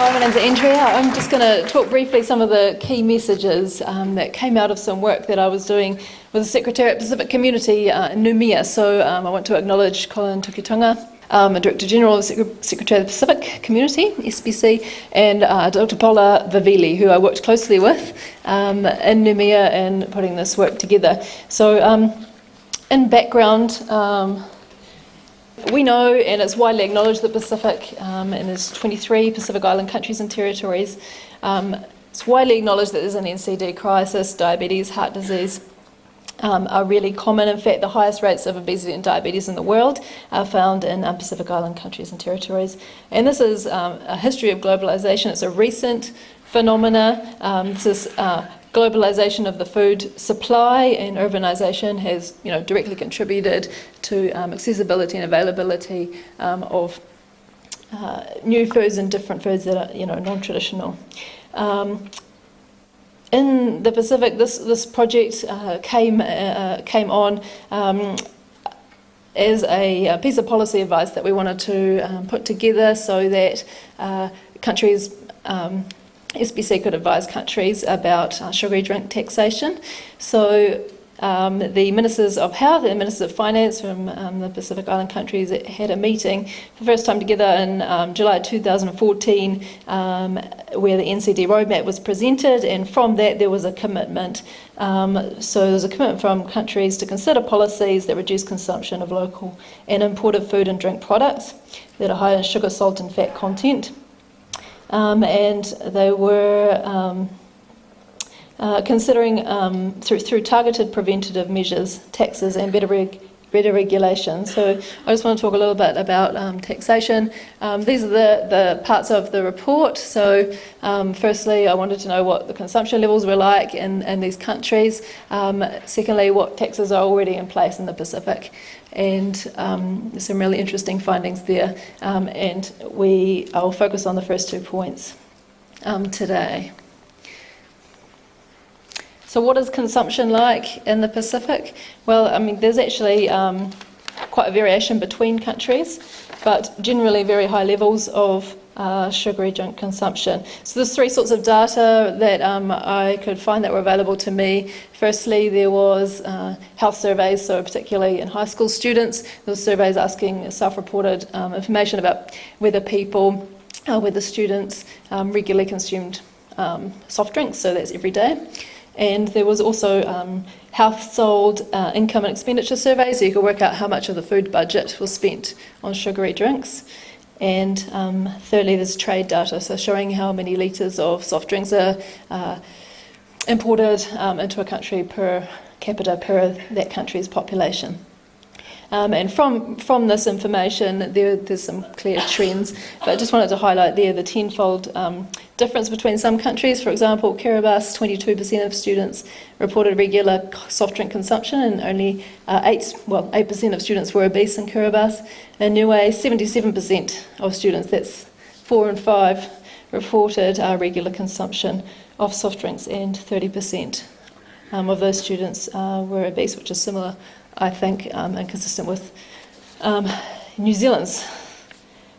Hi, my name's Andrea. I'm just going to talk briefly some of the key messages that came out of some work that I was doing with the Secretariat Pacific Community in Noumea. So I want to acknowledge Colin Tukitunga, Director General of the Secretariat of the Pacific Community, SPC, and Dr. Paula Vavili, who I worked closely with in Noumea in putting this work together. So in background, we know, and it's widely acknowledged, that Pacific, and there's 23 Pacific Island countries and territories, it's widely acknowledged that there's an NCD crisis. Diabetes, heart disease are really common. In fact, the highest rates of obesity and diabetes in the world are found in Pacific Island countries and territories. And this is a history of globalisation. It's a recent phenomena. This is globalisation of the food supply, and urbanisation has, directly contributed to accessibility and availability of new foods and different foods that are, non-traditional. In the Pacific, this project came on as a piece of policy advice that we wanted to put together so that countries. SPC could advise countries about sugary drink taxation. So the Ministers of Health and Ministers of Finance from the Pacific Island countries had a meeting for the first time together in July 2014 where the NCD roadmap was presented, and from that there was a commitment. So there was a commitment from countries to consider policies that reduce consumption of local and imported food and drink products that are high in sugar, salt and fat content. And they were considering through targeted preventative measures, taxes and better regulation. So I just want to talk a little bit about taxation. These are the parts of the report. So firstly, I wanted to know what the consumption levels were like in these countries. Secondly, what taxes are already in place in the Pacific. And there's some really interesting findings there. And I'll focus on the first 2 points today. So what is consumption like in the Pacific? Well, there's actually quite a variation between countries, but generally very high levels of sugary drink consumption. So there's 3 sorts of data that I could find that were available to me. Firstly, there was health surveys, so particularly in high school students. There were surveys asking self-reported information about whether students regularly consumed soft drinks, so that's every day. And there was also household income and expenditure surveys, so you could work out how much of the food budget was spent on sugary drinks. And thirdly, there's trade data, so showing how many litres of soft drinks are imported into a country per capita per that country's population. And from this information, there's some clear trends, but I just wanted to highlight there the tenfold difference between some countries. For example, Kiribati, 22% of students reported regular soft drink consumption, and only 8% of students were obese in Kiribati. In Niue, 77% of students, that's 4 in 5, reported regular consumption of soft drinks, and 30% of those students were obese, which is similar, I think, and consistent with New Zealand's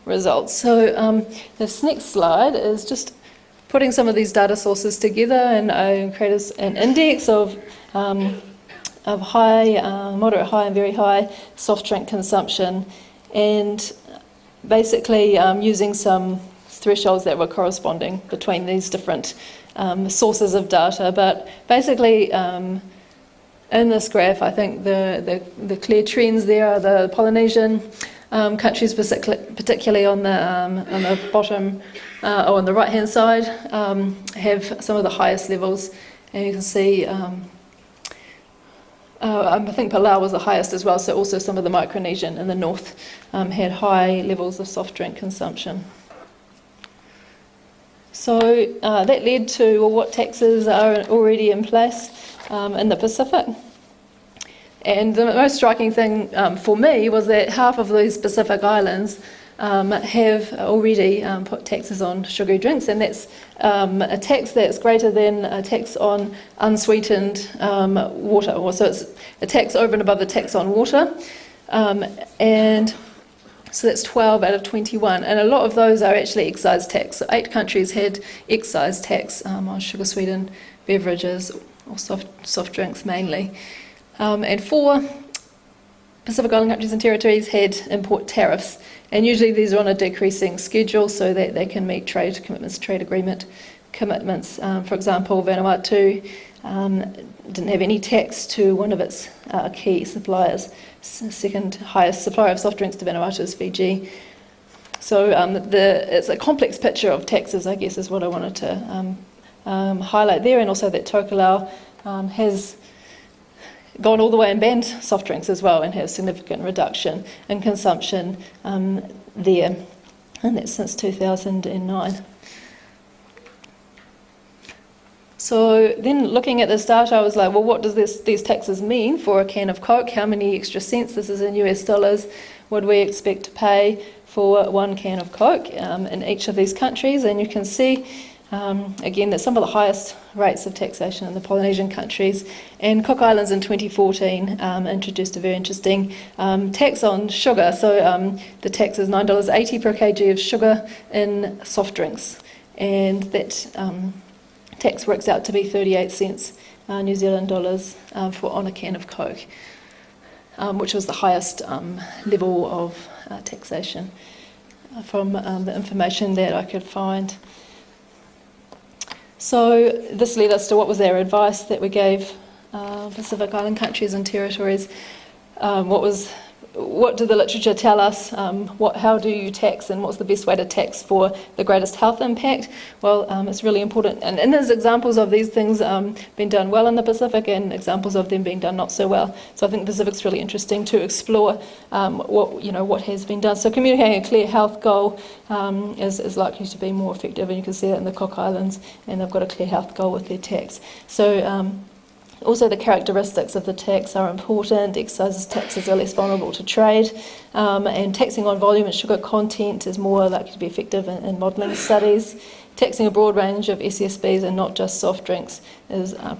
results. So this next slide is just putting some of these data sources together, and I created an index of high, moderate high and very high soft drink consumption, and basically using some thresholds that were corresponding between these different sources of data. But basically, in this graph, I think the clear trends there are the Polynesian countries, particularly on the bottom or on the right-hand side, have some of the highest levels. And you can see, I think Palau was the highest as well, so also some of the Micronesian in the north had high levels of soft drink consumption. So that led to what taxes are already in place in the Pacific. And the most striking thing for me was that half of these Pacific Islands have already put taxes on sugary drinks, and that's a tax that's greater than a tax on unsweetened water. So it's a tax over and above the tax on water. And So that's 12 out of 21, and a lot of those are actually excise tax. So 8 countries had excise tax on sugar sweetened beverages or soft drinks mainly, and 4 Pacific Island countries and territories had import tariffs, and usually these are on a decreasing schedule so that they can meet trade commitments, trade agreement commitments. For example, Vanuatu didn't have any tax to one of its key suppliers. Second highest supplier of soft drinks to Vanuatu is Fiji. So it's a complex picture of taxes, I guess, is what I wanted to highlight there, and also that Tokelau has gone all the way and banned soft drinks as well and has significant reduction in consumption there, and that's since 2009. So then looking at this data, I was like, well, what does these taxes mean for a can of Coke? How many extra cents? This is in US dollars. Would we expect to pay for 1 can of Coke in each of these countries? And you can see, again, that some of the highest rates of taxation in the Polynesian countries. And Cook Islands in 2014 introduced a very interesting tax on sugar. So the tax is $9.80 per kg of sugar in soft drinks. And that tax works out to be 38 cents New Zealand dollars on a can of Coke, which was the highest level of taxation from the information that I could find. So this led us to what was our advice that we gave Pacific Island countries and territories. What did the literature tell us? How do you tax, and what's the best way to tax for the greatest health impact? Well, it's really important. And there's examples of these things being done well in the Pacific and examples of them being done not so well. So I think the Pacific's really interesting to explore what has been done. So communicating a clear health goal is likely to be more effective, and you can see that in the Cook Islands, and they've got a clear health goal with their tax. So also, the characteristics of the tax are important. Excise taxes are less vulnerable to trade, and taxing on volume and sugar content is more likely to be effective in modelling studies. Taxing a broad range of SSBs and not just soft drinks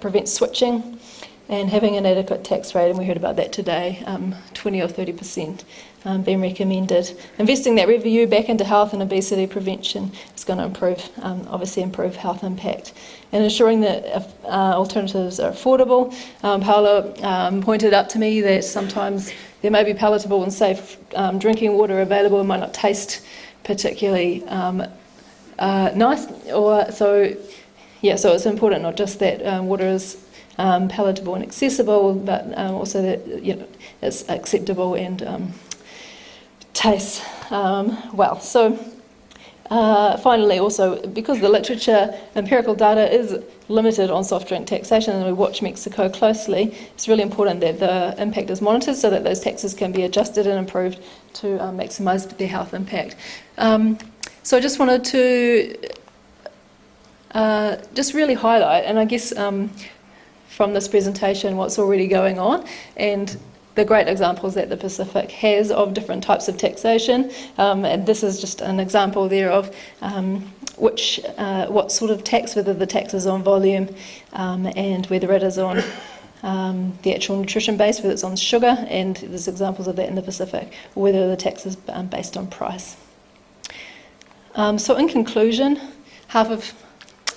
prevents switching, and having an adequate tax rate, and we heard about that today, 20 or 30% being recommended. Investing that revenue back into health and obesity prevention is going to improve health impact. And ensuring that alternatives are affordable. Paola pointed out to me that sometimes there may be palatable and safe drinking water available and might not taste particularly nice. So it's important not just that water is palatable and accessible, but also that it's acceptable and tastes well. So finally, also, because the literature, empirical data is limited on soft drink taxation, and we watch Mexico closely, it's really important that the impact is monitored so that those taxes can be adjusted and improved to maximise their health impact. So I just wanted to just really highlight, and I guess from this presentation, what's already going on, and the great examples that the Pacific has of different types of taxation. And this is just an example there of what sort of tax, whether the tax is on volume and whether it is on the actual nutrition base, whether it's on sugar, and there's examples of that in the Pacific, or whether the tax is based on price. So in conclusion, half of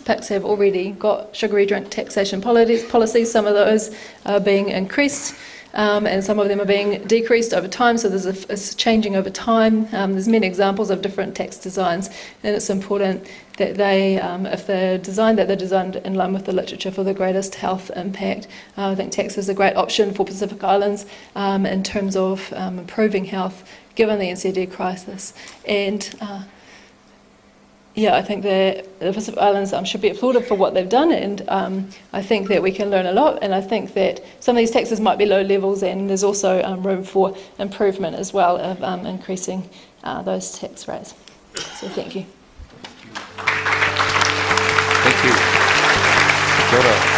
PICs have already got sugary drink taxation policies. Some of those are being increased, and some of them are being decreased over time, so it's changing over time. There's many examples of different tax designs, and it's important that if they're designed in line with the literature for the greatest health impact. I think tax is a great option for Pacific Islands in terms of improving health given the NCD crisis. And I think the Pacific Islands should be applauded for what they've done, and I think that we can learn a lot, and I think that some of these taxes might be low levels, and there's also room for improvement as well of increasing those tax rates. So thank you. Thank you. Kia ora.